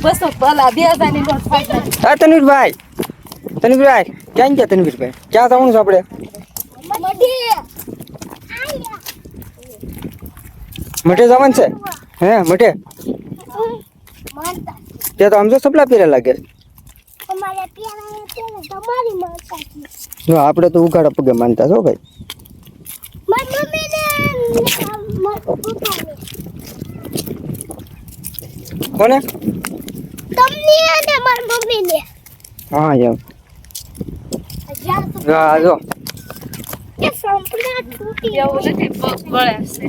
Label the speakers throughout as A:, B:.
A: બસો ભલા 2000 ની નોટ ફાટી.
B: હા તનવીરભાઈ, તનવીરભાઈ ક્યાં ગયા તનવીરભાઈ? ક્યાં જવાનું છે આપણે? મઠે જવાનું છે? હે મઠે? તે તો આમ તો સપલા પહેરે લાગે. જો આપણે તો ઉઘાડા પગે માનતા છો ભાઈ. કોને?
C: તમને અને મારી મમ્મીને.
B: હા એમ. હા જો
C: કે સંપલા તૂટી
A: એવું નથી પગ બળે છે.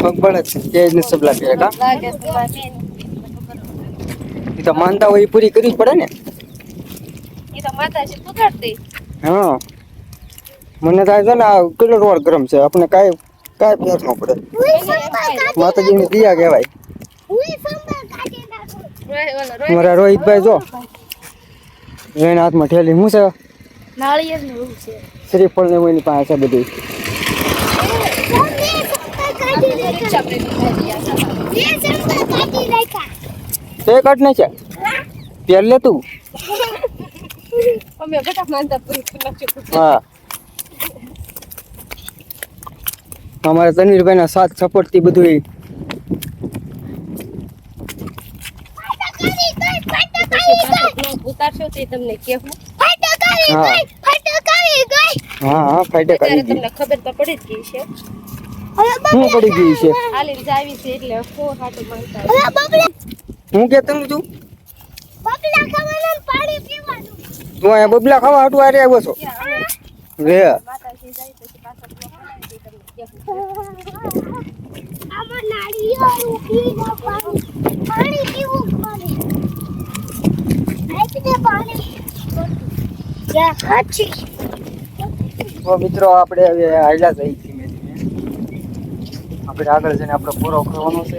B: પગ બળે છે તે જ સપલા પહેરે કા?
A: લાગે છે મારી
B: એ તો માનતા હોય એ પૂરી કરવી જ પડે ને.
A: ઈ તો માતાજી પુકારતી.
B: હા મને થાય છે ને આ કેટલો રોડ ગરમ છે આપણે કાંઈ ફેર ન પડે. માતાજીની દિયા કહેવાય. મારા રોહિતભાઈ જો એના હાથમાં ઠેલી શું છે?
A: નાળિયેર ને એવું છે.
B: શ્રીફળ ને એની પાસે છે બધું.
A: પરીક્ષા પ્રેમી થઈ ગયા.
B: તે કટ નહીં છે પહેર લે તું.
A: અમે બધા માનતા પૂરી કરી નાખ્યું.
B: હા અમારા તનવીરભાઈ ના સાથ સપોર્ટ થી બધું
A: ઉતારશો તો તમને કેવું.
B: હા હા ફાઈટર કરી
A: તમને ખબર તો પડી જ ગઈ છે.
B: હું પડી ગઈ છે
A: હાલીને જાવી છે એટલે કો હાટું માંગતા.
B: હું કે તું તું
C: બબલા ખાવાનું પાણી પીવાનું.
B: તું અહીંયા બબલા ખાવા હાટું આરે આવ્યો છો રે?
A: માતાજી જાય પછી પાછા બનાવી દે તમને કેવું.
C: આમાં નાળિયેર પીવા પાણી પીવું પડે. આઈને પાણી યા હાચી.
B: તો મિત્રો આપણે હવે આયલા જઈ ધીમે ધીમે આપણે આગળ જઈને આપણે પૂરો કરવાનો છે.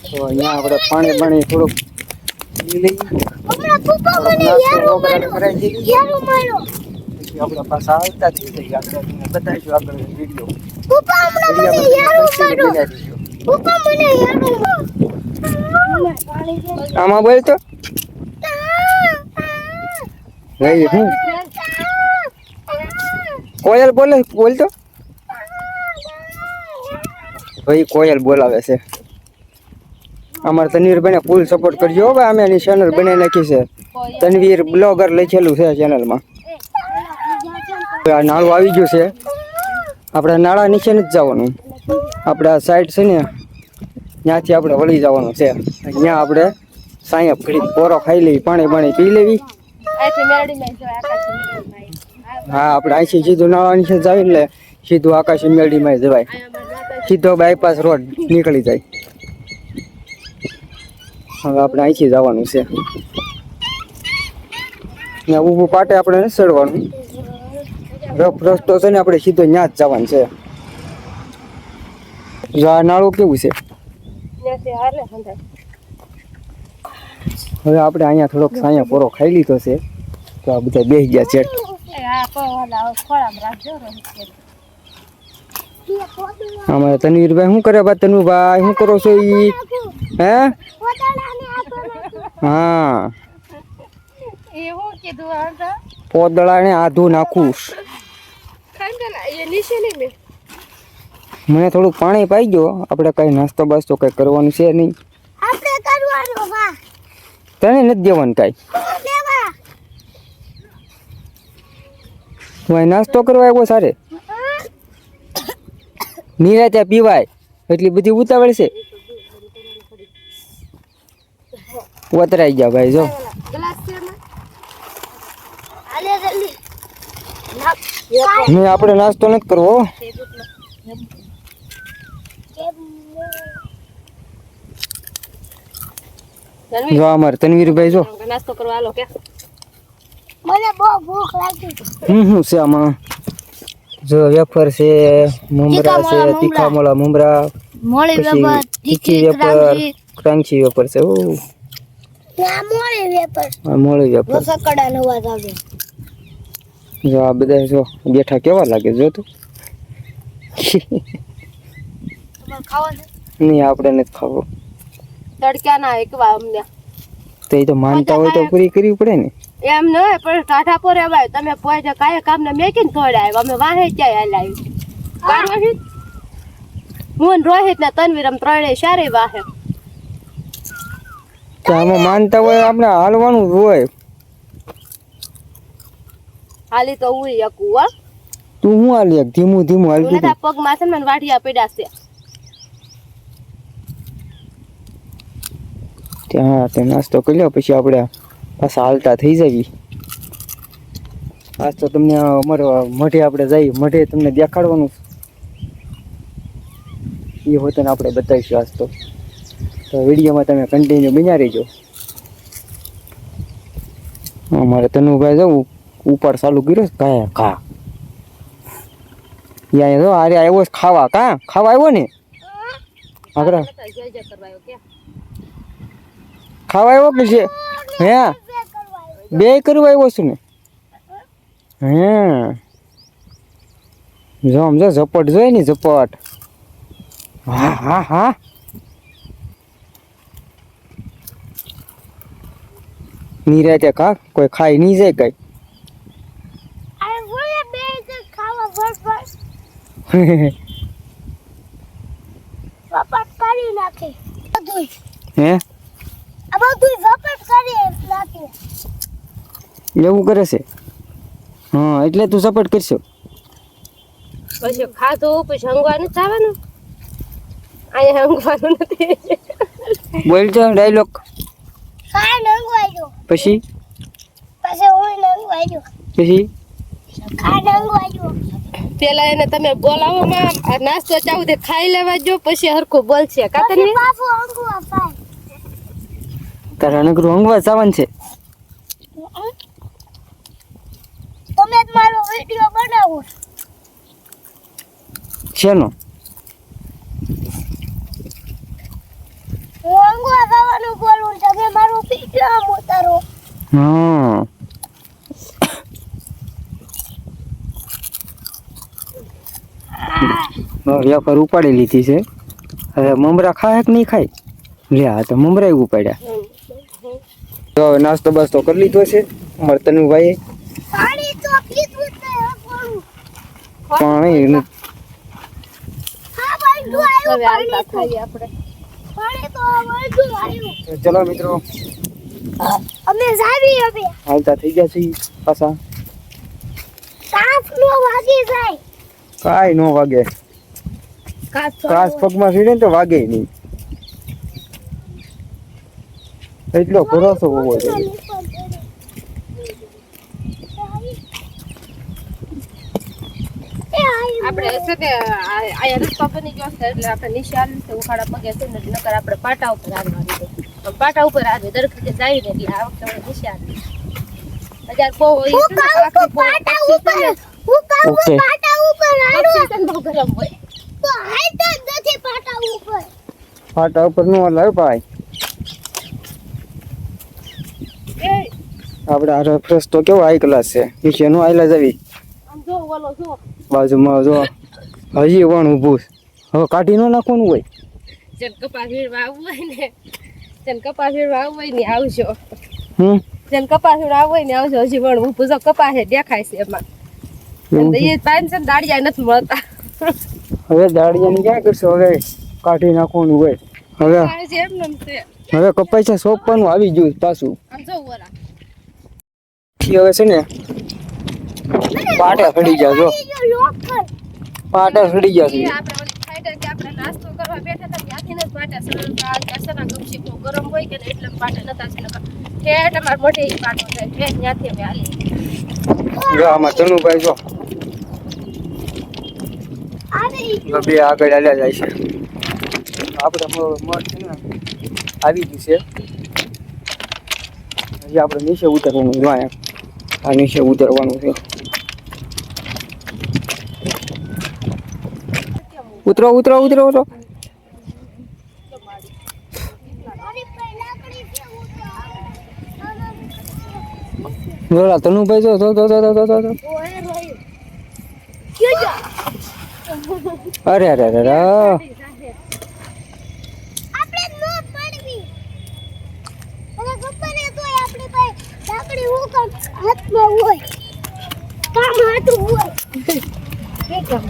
B: તો અહીંયા આપણે પાણી થોડુંક પી લઈએ.
C: હમણાં પપ્પા મને યારો માર્યો. યારો માર્યો.
B: પછી આપણે પાછા આવતા થઈ જઈએ. આપણે તમને બતાવીશું આગળ વિડીયો.
C: પપ્પા હમણાં મને યારો માર્યો. પપ્પા મને યારો માર્યો.
B: આમાં બોલ તો ભાઈ હું કોયલ બોલ તો ભાઈ કોયલ બોલાવે છે. અમારે તનવીરભાઈને ફૂલ સપોર્ટ કરજો ભાઈ. અમે એની ચેનલ બનાવી નાખી છે તનવીર બ્લોગર લખેલું છે ચેનલમાં. આ નાળું આવી ગયું છે. આપણે નાળા નીચે નથી જવાનું. આપણે આ સાઈડ છે ને ત્યાંથી આપણે વળી જવાનું છે. અહીંયા આપણે સાંયપ ઘડી પોરો ખાઈ લેવી, પાણી પી લેવી. હા આપણે અહીંથી સીધું નાળા નીચે જાય એટલે સીધું આકાશી મેળીમાં જવાય. સીધો બાયપાસ રોડ નીકળી જાય. હવે આપણે અહીંથી જવાનું છે. ત્યાં ઊભું પાટે આપણે નથી ચડવાનું. રફ રસ્તો છે ને આપણે સીધો ત્યાં જ જવાનું છે. જો આ નાળું કેવું છે. હવે આપણે અહીંયા થોડોક સાયા પોરો ખાઈ લીધો છે તો આ બધા બેસી ગયા છે. અમારે તનવીરભાઈ શું કરે બા? તનુભાઈ શું કરો છો ઈ? હે હા
A: એવું કીધું
B: પોદળાને આધું નાખું. મને થોડુંક પાણી પાઈ ગયો. આપણે કઈ નાસ્તો બાસ્તો કઈ કરવાનું છે નહીં.
C: આપણે કરવાનું વાહ.
B: તને નથી દેવાનું કઈ.
C: લેવા.
B: તું અહીં નાસ્તો કરવા આવ્યો સારે? નિરાતે પીવાય એટલી બધી ઉતાવળ છે? વતરાઈ ગયા ભાઈ જો. નહીં આપણે નાસ્તો નથી કરવો. જો અમારે તનવીરભાઈ જો
A: નાસ્તો કરવા આલો કે
C: મને બહુ ભૂખ લાગી.
B: છે આમાં જો વેફર છે, મમરા છે, તીખા મોળા મમરા,
C: મોળી વેફર,
B: તીખી વેફર, ક્રાંચી વેફર છે. ઓ
C: આ મોળી વેફર.
B: આ મોળી વેફર.
C: સકડા નવા આવે.
B: જો આ બધા જો બેઠા કેવા લાગે જો તું.
A: તમારે ખાવા છે?
B: નહીં આપણે નથી ખાવો.
A: તડક્યા ના એકવા અમને
B: તો એ તો માનતા હોય તો પૂરી કરવી પડે ને.
A: એમ ન હોય પણ ટાઢા પર એવાય તમે પોઈજે કાય કામ ને મેકીને થોડાય અમે વાહે ક્યાં હલાવી કારવાહી હું ને રોહિત ને તનવીર એમ ત્રણેય સારી વાહે
B: તો આમાં માનતા હોય આપણે હાલવાનું જ હોય.
A: હાલી તો હું એકું હો
B: તું હું હાલી એક ધીમું ધીમું હાલતી
A: મને પગ માં છે ને મને વાઢિયા પડ્યા છે
B: ત્યાં તે નાસ્તો કરી લો પછી આપણે પાછા હાલતા થઈ જવી. આજ તો તમને અમારો મઢે આપણે જઈએ મઢે તમને દેખાડવાનું એ હોતે ને આપણે બતાવીશું આજ તો વિડીયોમાં તમે કન્ટિન્યુ બન્યા રહેજો. અમારે તનુભાઈ જવું ઉપર ચાલુ કર્યો કાયા ખા યા જો આરે આવ્યો ખાવા કા ખાવા આવ્યો ને આગળ ખાવા આવ્યો કે છે હે બે કરવા આવ્યો છું ને હે જો સમજો ઝપટ જોઈ ને ઝપટ હા હા હા નિરાતે કા કોઈ ખાઈ નહીં જાય કઈ
C: વપટ કરી નાખે બધું
B: હે
C: આ બધું વપટ કરી નાખે
B: એવું કરે છે હા એટલે તું સપોર્ટ કરશો
A: પછી ખાધું પછી હંગવાનું જવાનું અહીંયા હંગવાનું નથી
B: બોલ જો ડાયલોગ
C: ખાય નંગવાજો
B: પછી
C: હું નંગવાજો
B: પછી
C: ખાય નંગવાજો
A: પેલા એને તમે બોલાવો માં આ નાસ્તો ચાવું તે ખાઈ લેવા જો પછી હરખું બોલશે કાતર ને
C: બાપુ અંગવા પાય
B: તારા નગરું ઊંઘવા જવાનું છે
C: તમે જ મારો વિડિયો બનાવો
B: શેનો
C: હું અંગવા જવાનું બોલું તમે મારો વિડિયો ઉતારો
B: હા વેપાર ઉપાડી લીધી છે હવે મમરા ખાય કે નહીં ખાય લે આ તો મમરા ઉપાડ્યા તો હવે નાસ્તો બાસ્તો કરી લીધો છે અમારે તનુભાઈએ
C: પાણી તો પીધું જ નહીં હકવાનું
B: પાણી
C: હા ભાઈ તું આવ્યો
A: હવે હાલતા ખાઈએ આપણે
C: પાણી તો વધુ આવ્યું
B: ચલો મિત્રો
C: અમે જાવી હવે
B: હાલતા થઈ ગયા છીએ પાછા
C: સાફ નો વાગી જાય
B: કાંઈ નો વાગે કાચ પગમાં સીડે ને તો વાગે નહીં એટલો ભરોસો હોવો જોઈએ
A: આપણે છે કે આયા રસ્તો બની ગયો છે એટલે આપણે નિશાન છે ઉખાડા પગે છે ને નકર આપણે પાટા ઉપર આવવાનું છે પાટા ઉપર આવે દર વખતે જાય ને એટલે આ વખતે નિશાન હજાર બહુ હોય
C: હું કાઉ પાટા ઉપર આડો
A: બહુ ગરમ હોય
C: તો હાઈતા નથી પાટા ઉપર
B: ફાટા ઉપર નો લાવ ભાઈ આપણે આ રેફરન્સ તો કેવો હાઈ ક્લાસ છે નીચે નો આયલા જવી
A: આમ જો ઓલો જો
B: બાજુમાં જો હજી વણ ઊભું હવે કાઢી નો નાખવાનું હોય
A: જેન કપાસ વીણવા આવવું હોય ને જેન કપાસ વીણવા આવવું હોય ને આવજો જેન કપાસ વીણવા આવવું હોય ને આવજો હજી વણ ઊભું જો કપાસ દેખાય છે એમાં અને એ પાન છે દાડિયા નથી મળતા
B: હવે દાડિયાની ક્યાં કરશો હવે કાઢી નાખવાનું હોય હવે હવે કપાઈ છે સોંપવાનું આવી ગયું પાછું
A: આમ જો ઓરા
B: હવે છે ને પાટા સડી ગયા જો પાટા સડી ગયા છે
A: આપણે ઓલી ફાઈટર કે આપણે નાસ્તો કરવા બેઠા હતા ત્યાંથી ને પાટા સરળતા કેસના ગમશી તો ગરમ હોય કે એટલે પાટા નતા છે નકર ઠેઠ અમાર મોઢે ઈ પાટો થાય ઠેઠ ત્યાંથી અમે હાલી
B: જો આમાં તનુભાઈ જો બે આગળ હાલ્યા જાય છે આપણે મઠ છે ને આવી ગયું છે હજી આપણે નીચે ઉતરવાનું જો આ નીચે ઉતરવાનું છે ઉતરો ઉતરો ઉતરો ઉતરો જોડા તનુભાઈ જો જો જો જો જો જો અરે અરે અરે
C: આપણે નો પડવી અને ગપ્પાને લાકડી હું કામ હાથમાં હોય કામ હાથું હોય
A: કે કામ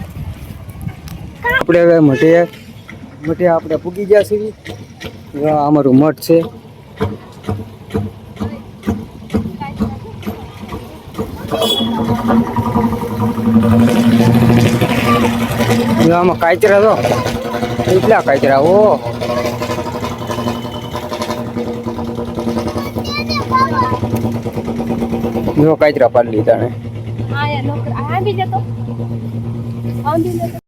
B: આપણે હવે મઠે આપણે પૂગી ગયા છીએ આ અમારું મઠ છે આમાં કાચરા તો કેટલા કાચરા ઓ જો કાચરા પાડી લીધા ને
A: આયા નોકર આ બી જતો આંધી